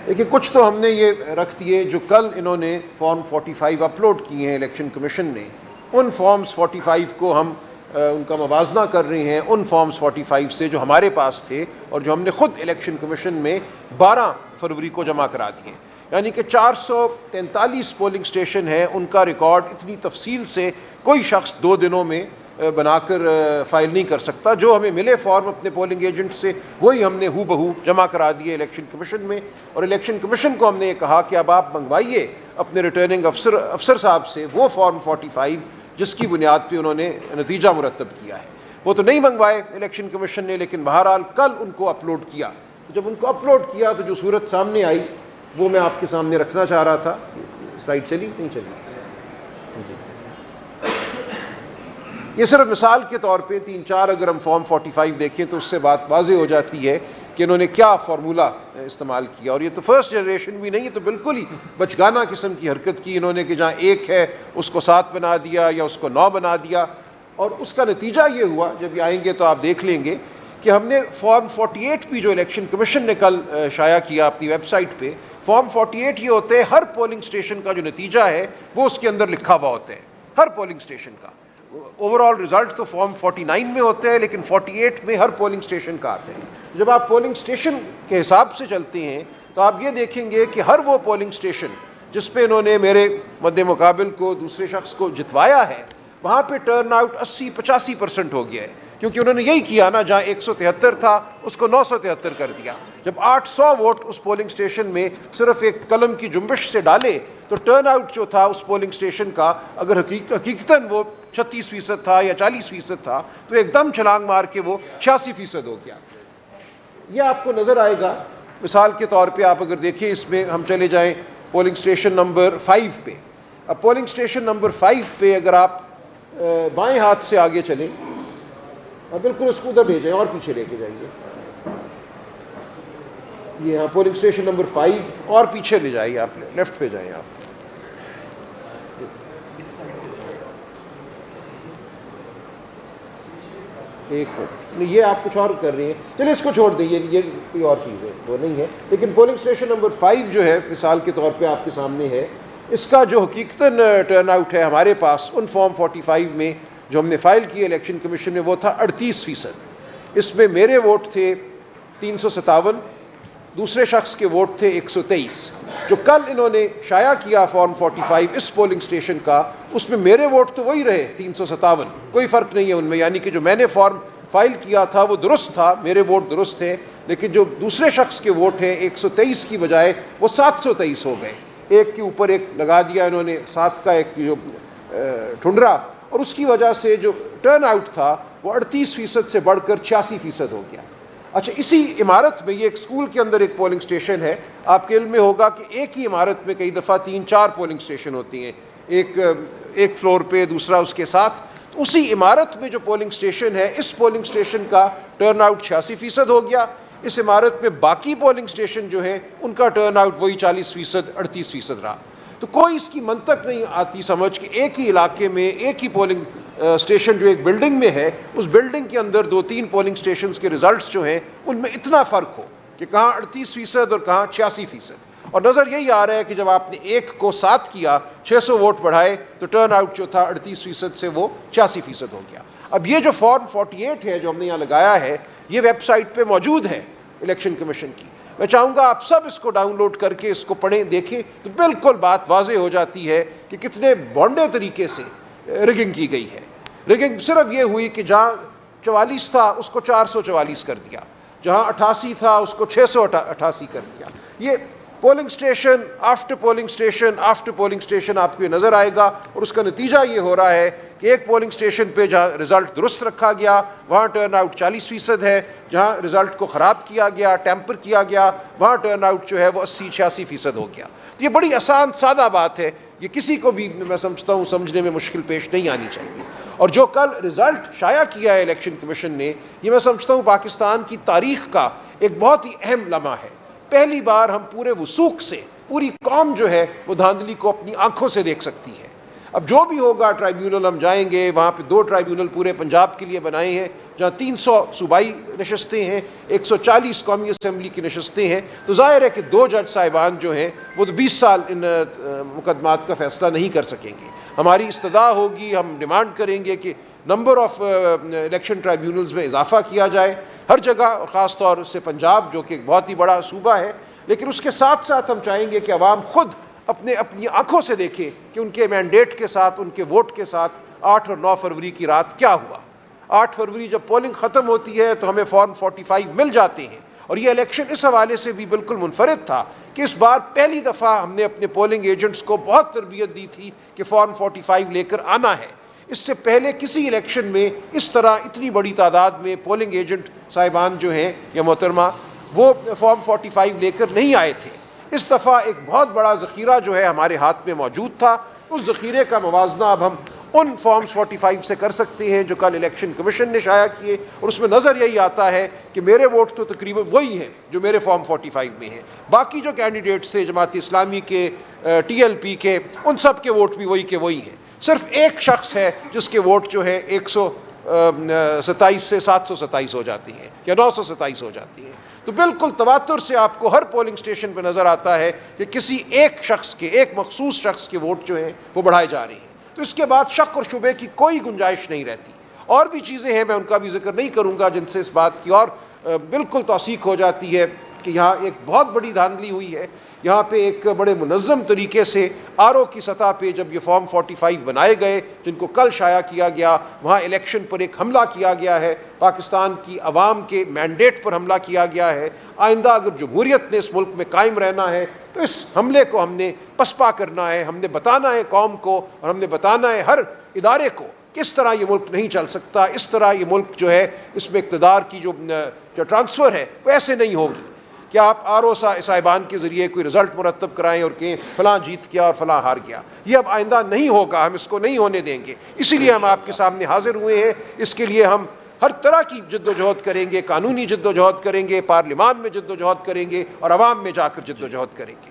دیکھیے کچھ تو ہم نے یہ رکھ دیے جو کل انہوں نے فارم 45 اپلوڈ کیے ہیں الیکشن کمیشن نے، ان فارمز 45 کو ہم ان کا موازنہ کر رہے ہیں ان فارمز 45 سے جو ہمارے پاس تھے اور جو ہم نے خود الیکشن کمیشن میں 12 فروری کو جمع کرا دیے، یعنی کہ 443 پولنگ اسٹیشن ہیں، ان کا ریکارڈ اتنی تفصیل سے کوئی شخص 2 دنوں میں بنا کر فائل نہیں کر سکتا۔ جو ہمیں ملے فارم اپنے پولنگ ایجنٹ سے وہی ہم نے ہو بہو جمع کرا دیے الیکشن کمیشن میں، اور الیکشن کمیشن کو ہم نے یہ کہا کہ اب آپ منگوائیے اپنے ریٹرننگ افسر صاحب سے وہ فارم 45 جس کی بنیاد پہ انہوں نے نتیجہ مرتب کیا ہے۔ وہ تو نہیں منگوائے الیکشن کمیشن نے، لیکن بہرحال کل ان کو اپلوڈ کیا۔ جب ان کو اپلوڈ کیا تو جو صورت سامنے آئی وہ میں آپ کے سامنے رکھنا چاہ رہا تھا۔ سلائڈ چلی نہیں چلی؟ یہ صرف مثال کے طور پہ 3-4 اگر ہم فارم 45 دیکھیں تو اس سے بات واضح ہو جاتی ہے کہ انہوں نے کیا فارمولہ استعمال کیا، اور یہ تو فرسٹ جنریشن بھی نہیں، یہ تو بالکل ہی بچگانہ قسم کی حرکت کی انہوں نے کہ جہاں 1 ہے اس کو 7 بنا دیا یا اس کو 9 بنا دیا، اور اس کا نتیجہ یہ ہوا، جب یہ آئیں گے تو آپ دیکھ لیں گے کہ ہم نے فارم 48 بھی جو الیکشن کمیشن نے کل شائع کیا اپنی ویب سائٹ پہ، فارم 48 یہ ہوتے ہیں ہر پولنگ اسٹیشن کا جو نتیجہ ہے وہ اس کے اندر لکھا ہوا ہوتا ہے، ہر پولنگ اسٹیشن کا۔ اوور آل رزلٹ تو فارم 49 میں ہوتے ہیں، لیکن 48 میں ہر پولنگ اسٹیشن کا آتے ہیں۔ جب آپ پولنگ اسٹیشن کے حساب سے چلتے ہیں تو آپ یہ دیکھیں گے کہ ہر وہ پولنگ اسٹیشن جس پہ انہوں نے میرے مد مقابل کو دوسرے شخص کو جتوایا ہے وہاں پہ ٹرن آؤٹ 80-85% ہو گیا ہے، کیونکہ انہوں نے یہی کیا نا، جہاں 173 تھا اس کو 973 کر دیا۔ جب 800 ووٹ اس پولنگ اسٹیشن میں صرف ایک قلم کی جنبش سے ڈالے تو ٹرن آؤٹ جو تھا اس پولنگ اسٹیشن کا، اگر حقیقتاً وہ 36% تھا یا 40% تھا تو ایک دم چھلانگ مار کے وہ 86% ہو گیا۔ یہ آپ کو نظر آئے گا۔ مثال کے طور پہ آپ اگر دیکھیں، اس میں ہم چلے جائیں پولنگ اسٹیشن نمبر 5 پہ۔ اب پولنگ اسٹیشن نمبر 5 پہ اگر آپ بائیں ہاتھ سے آگے چلیں اور بالکل اس کو ادھر لے جائیں اور پیچھے لے کے جائیے، یہ ہاں پولنگ اسٹیشن نمبر 5 اور پیچھے لے جائیے، آپ لیفٹ پہ جائیں آپ۔ ایک منٹ، یہ آپ کچھ اور کر رہی ہیں، چلے اس کو چھوڑ دیں، یہ کوئی اور چیز ہے، وہ نہیں ہے۔ لیکن پولنگ اسٹیشن نمبر 5 جو ہے مثال کے طور پہ آپ کے سامنے ہے، اس کا جو حقیقتاً ٹرن آؤٹ ہے ہمارے پاس ان فارم 45 میں جو ہم نے فائل کی الیکشن کمیشن نے، وہ تھا 38%۔ اس میں میرے ووٹ تھے 357، دوسرے شخص کے ووٹ تھے 123۔ جو کل انہوں نے شائع کیا فارم 45 اس پولنگ اسٹیشن کا، اس میں میرے ووٹ تو وہی رہے 357، کوئی فرق نہیں ہے ان میں، یعنی کہ جو میں نے فارم فائل کیا تھا وہ درست تھا، میرے ووٹ درست تھے، لیکن جو دوسرے شخص کے ووٹ ہیں 123 کی بجائے وہ 723 ہو گئے۔ ایک کے اوپر ایک لگا دیا انہوں نے، 7 کا ایک جو ٹھنڈرا، اور اس کی وجہ سے جو ٹرن آؤٹ تھا وہ 38% سے بڑھ کر 86% ہو گیا۔ اچھا، اسی عمارت میں، یہ ایک اسکول کے اندر ایک پولنگ اسٹیشن ہے، آپ کے علم میں ہوگا کہ ایک ہی عمارت میں کئی دفعہ 3-4 پولنگ اسٹیشن ہوتی ہیں، ایک فلور پہ، دوسرا اس کے ساتھ۔ تو اسی عمارت میں جو پولنگ اسٹیشن ہے، اس پولنگ اسٹیشن کا ٹرن آؤٹ 86% ہو گیا۔ اس عمارت میں باقی پولنگ اسٹیشن جو ہے ان کا ٹرن آؤٹ وہی 40%، 38% رہا۔ تو کوئی اس کی منطق نہیں آتی سمجھ کہ ایک ہی علاقے میں ایک ہی پولنگ اسٹیشن جو ایک بلڈنگ میں ہے، اس بلڈنگ کے اندر 2-3 پولنگ اسٹیشنز کے ریزلٹس جو ہیں ان میں اتنا فرق ہو کہ کہاں 38% اور کہاں 86%۔ اور نظر یہی آ رہا ہے کہ جب آپ نے 1 کو 7 کیا، 600 ووٹ بڑھائے، تو ٹرن آؤٹ جو تھا 38% سے وہ 86% ہو گیا۔ اب یہ جو فارم 48 ہے جو ہم نے یہاں لگایا ہے، یہ ویب سائٹ پہ موجود ہے الیکشن کمیشن کی۔ میں چاہوں گا آپ سب اس کو ڈاؤن لوڈ کر کے اس کو پڑھیں، دیکھیں، تو بالکل بات واضح ہو جاتی ہے کہ کتنے بونڈے طریقے سے ریگنگ کی گئی ہے۔ ریگنگ صرف یہ ہوئی کہ جہاں 44 تھا اس کو 444 کر دیا، جہاں 88 تھا اس کو 688 کر دیا۔ یہ polling station after polling station after polling station آپ کو یہ نظر آئے گا، اور اس کا نتیجہ یہ ہو رہا ہے کہ ایک پولنگ اسٹیشن پہ جہاں رزلٹ درست رکھا گیا وہاں ٹرن آؤٹ 40% ہے، جہاں رزلٹ کو خراب کیا گیا، ٹیمپر کیا گیا، وہاں ٹرن آؤٹ جو ہے وہ 80-86% ہو گیا۔ تو یہ بڑی آسان سادہ بات ہے، یہ کسی کو بھی میں سمجھتا ہوں سمجھنے میں مشکل پیش نہیں آنی چاہیے۔ اور جو کل رزلٹ شائع کیا ہے الیکشن کمیشن نے، یہ میں سمجھتا ہوں پاکستان کی تاریخ کا ایک بہت ہی اہم لمحہ ہے۔ پہلی بار ہم پورے وثوق سے، پوری قوم جو ہے وہ دھاندلی کو اپنی آنکھوں سے دیکھ سکتی ہے۔ اب جو بھی ہوگا ٹرائیبیونل ہم جائیں گے، وہاں پہ 2 ٹرائیبیونل پورے پنجاب کے لیے بنائے ہیں، جہاں 300 صوبائی نشستیں ہیں، 140 قومی اسمبلی کی نشستیں ہیں، تو ظاہر ہے کہ 2 جج صاحبان جو ہیں وہ تو 20 سال ان مقدمات کا فیصلہ نہیں کر سکیں گے۔ ہماری استدعا ہوگی، ہم ڈیمانڈ کریں گے کہ نمبر آف الیکشن ٹرائیبیونلز میں اضافہ کیا جائے ہر جگہ، خاص طور سے پنجاب جو کہ ایک بہت ہی بڑا صوبہ ہے، لیکن اس کے ساتھ ساتھ ہم چاہیں گے کہ عوام خود اپنی آنکھوں سے دیکھیں کہ ان کے مینڈیٹ کے ساتھ، ان کے ووٹ کے ساتھ 8 اور 9 فروری کی رات کیا ہوا۔ 8 فروری جب پولنگ ختم ہوتی ہے تو ہمیں فارم 45 مل جاتے ہیں، اور یہ الیکشن اس حوالے سے بھی بالکل منفرد تھا کہ اس بار پہلی دفعہ ہم نے اپنے پولنگ ایجنٹس کو بہت تربیت دی تھی کہ فارم 45 لے کر آنا ہے۔ اس سے پہلے کسی الیکشن میں اس طرح اتنی بڑی تعداد میں پولنگ ایجنٹ صاحبان جو ہیں یا محترمہ وہ فارم 45 لے کر نہیں آئے تھے۔ اس دفعہ ایک بہت بڑا ذخیرہ جو ہے ہمارے ہاتھ میں موجود تھا، اس ذخیرے کا موازنہ اب ہم ان فارمز 45 سے کر سکتے ہیں جو کل الیکشن کمیشن نے شائع کیے، اور اس میں نظر یہی آتا ہے کہ میرے ووٹ تو تقریباً وہی ہیں جو میرے فارم 45 میں ہیں۔ باقی جو کینڈیڈیٹس تھے جماعت اسلامی کے، ٹی ایل پی کے، ان سب کے ووٹ بھی وہی کے وہی ہیں۔ صرف ایک شخص ہے جس کے ووٹ جو ہے 127 سے 727 ہو جاتی ہیں یا 927 ہو جاتی ہیں۔ تو بالکل تواتر سے آپ کو ہر پولنگ اسٹیشن پہ نظر آتا ہے کہ کسی ایک شخص کے، ایک مخصوص شخص کے ووٹ جو ہیں وہ بڑھائے جا رہے ہیں۔ تو اس کے بعد شک اور شبے کی کوئی گنجائش نہیں رہتی۔ اور بھی چیزیں ہیں، میں ان کا بھی ذکر نہیں کروں گا، جن سے اس بات کی اور بالکل توثیق ہو جاتی ہے کہ یہاں ایک بہت بڑی دھاندلی ہوئی ہے۔ یہاں پہ ایک بڑے منظم طریقے سے آر او کی سطح پہ جب یہ فارم 45 بنائے گئے جن کو کل شائع کیا گیا، وہاں الیکشن پر ایک حملہ کیا گیا ہے، پاکستان کی عوام کے مینڈیٹ پر حملہ کیا گیا ہے۔ آئندہ اگر جمہوریت نے اس ملک میں قائم رہنا ہے تو اس حملے کو ہم نے پسپا کرنا ہے، ہم نے بتانا ہے قوم کو، اور ہم نے بتانا ہے ہر ادارے کو کہ اس طرح یہ ملک نہیں چل سکتا، اس طرح یہ ملک جو ہے اس میں اقتدار کی جو ٹرانسفر ہے وہ ایسے نہیں ہوگی کہ آپ آر او صاحبان کے ذریعے کوئی رزلٹ مرتب کرائیں اور کہیں فلاں جیت گیا اور فلاں ہار گیا۔ یہ اب آئندہ نہیں ہوگا، ہم اس کو نہیں ہونے دیں گے۔ اسی لیے ہم آپ کے سامنے حاضر ہوئے ہیں۔ اس کے لیے ہم ہر طرح کی جد و جہد کریں گے، قانونی جد و جہد کریں گے، پارلیمان میں جد و جہد کریں گے، اور عوام میں جا کر جد و جہد کریں گے۔